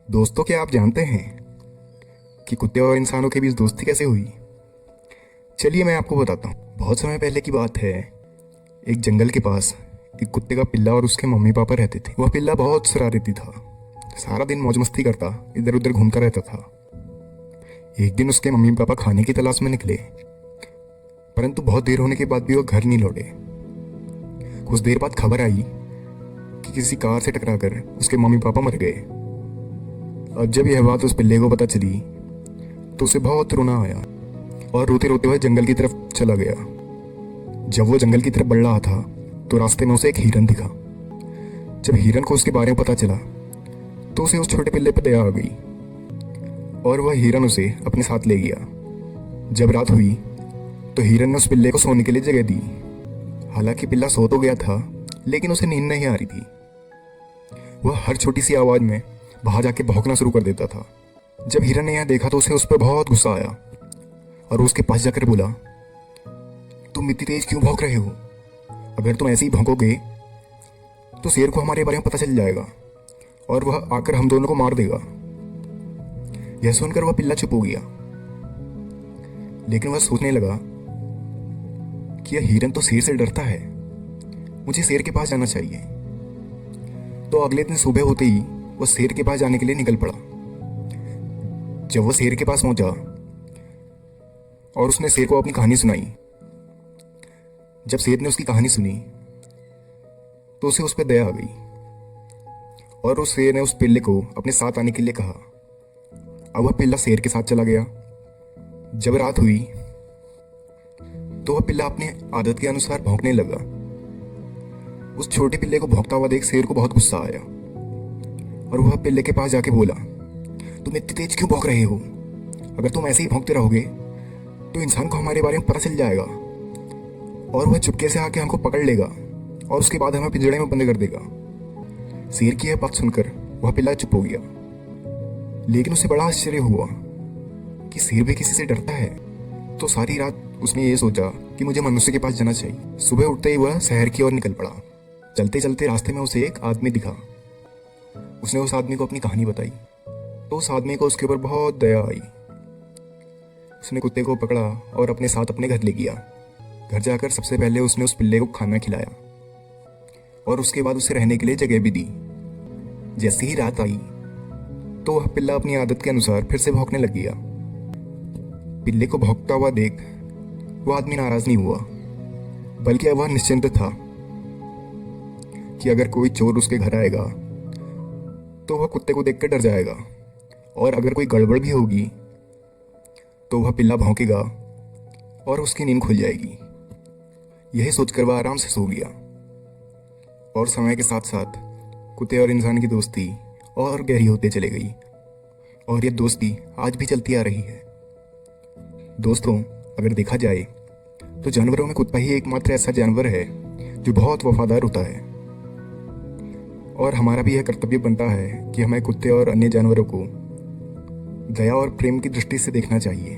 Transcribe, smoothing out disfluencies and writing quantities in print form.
दोस्तों, क्या आप जानते हैं कि कुत्ते और इंसानों के बीच दोस्ती कैसे हुई? चलिए मैं आपको बताता हूँ। बहुत समय पहले की बात है। एक जंगल के पास एक कुत्ते का पिल्ला और उसके मम्मी पापा रहते थे। वह पिल्ला बहुत शरारती था। सारा दिन मौज मस्ती करता, इधर उधर घूमता रहता था। एक दिन उसके मम्मी पापा खाने की तलाश में निकले, परंतु बहुत देर होने के बाद भी वह घर नहीं लौटे। कुछ देर बाद खबर आई कि किसी कार से टकराकर उसके मम्मी पापा मर गए। अब जब यह बात उस पिल्ले को पता चली तो उसे बहुत रोना आया और रोते रोते वह जंगल की तरफ चला गया। जब वो जंगल की तरफ बढ़ रहा था तो रास्ते में उसे एक हिरन दिखा। जब हिरन को उसके बारे में पता चला तो उसे उस छोटे पिल्ले पर दया आ गई और वह हिरन उसे अपने साथ ले गया। जब रात हुई तो हिरन ने उस पिल्ले को सोने के लिए जगह दी। हालांकि पिल्ला सो तो गया था, लेकिन उसे नींद नहीं आ रही थी। वह हर छोटी सी आवाज में बाहर जाके भौंकना शुरू कर देता था। जब हिरन ने यह देखा तो उसे उस पर बहुत गुस्सा आया और उसके पास जाकर बोला, तुम इतनी तेज क्यों भौंक रहे हो? अगर तुम ऐसे ही भौंकोगे तो शेर को हमारे बारे में पता चल जाएगा और वह आकर हम दोनों को मार देगा। यह सुनकर वह पिल्ला चुप हो गया, लेकिन वह सोचने लगा कि यह हिरन तो शेर से डरता है, मुझे शेर के पास जाना चाहिए। तो अगले दिन सुबह होते ही वह शेर के पास जाने के लिए निकल पड़ा। जब वह शेर के पास पहुंचा और उसने शेर को अपनी कहानी सुनाई, जब शेर ने उसकी कहानी सुनी तो उसे उस पर दया आ गई और उस शेर ने उस पिल्ले को अपने साथ आने के लिए कहा। अब वह पिल्ला शेर के साथ चला गया। जब रात हुई तो वह पिल्ला अपने आदत के अनुसार भौंकने लगा। उस छोटे पिल्ले को भौंकता हुआ देख शेर को बहुत गुस्सा आया और वह पिल्ले के पास जाके बोला, तुम इतनी तेज क्यों भौंक रहे हो? अगर तुम ऐसे ही भौंकते रहोगे तो इंसान को हमारे बारे में पता चल जाएगा और वह चुपके से आके हमको पकड़ लेगा और उसके बाद हमें पिंजड़े में बंद कर देगा। शेर की यह बात सुनकर वह पिल्ला चुप हो गया, लेकिन उसे बड़ा आश्चर्य हुआ कि शेर भी किसी से डरता है। तो सारी रात उसने ये सोचा कि मुझे मनुष्य के पास जाना चाहिए। सुबह उठते ही वह शहर की ओर निकल पड़ा। चलते चलते रास्ते में उसे एक आदमी दिखा। उसने उस आदमी को अपनी कहानी बताई तो उस आदमी को उसके ऊपर बहुत दया आई। उसने कुत्ते को पकड़ा और अपने साथ अपने घर ले गया। घर जाकर सबसे पहले उसने उस पिल्ले को खाना खिलाया और उसके बाद उसे रहने के लिए जगह भी दी। जैसे ही रात आई तो वह पिल्ला अपनी आदत के अनुसार फिर से भौंकने लग गया। पिल्ले को भौंकता हुआ देख वह आदमी नाराज नहीं हुआ, बल्कि अब वह निश्चिंत था कि अगर कोई चोर उसके घर आएगा तो वह कुत्ते को देखकर डर जाएगा और अगर कोई गड़बड़ भी होगी तो वह पिल्ला भौंकेगा और उसकी नींद खुल जाएगी। यही सोचकर वह आराम से सो गया। और समय के साथ साथ कुत्ते और इंसान की दोस्ती और गहरी होते चली गई और यह दोस्ती आज भी चलती आ रही है। दोस्तों, अगर देखा जाए तो जानवरों में कुत्ता ही एकमात्र ऐसा जानवर है जो बहुत वफादार होता है और हमारा भी यह कर्तव्य बनता है कि हमें कुत्ते और अन्य जानवरों को दया और प्रेम की दृष्टि से देखना चाहिए।